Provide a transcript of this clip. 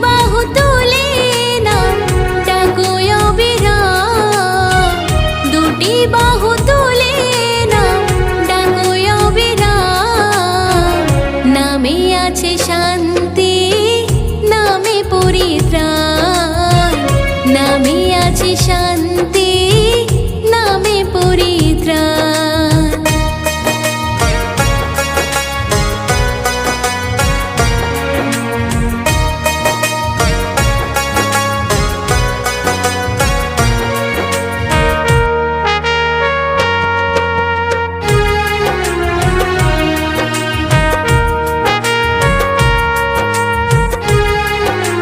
বাহু তুলে নাও ডাকো অবিরাম, দুটি বাহু তুলে নাও ডাকো অবিরাম। নামে আছে শান্তি, নামে পরিত্রাণ, নামে আছে শান্তি।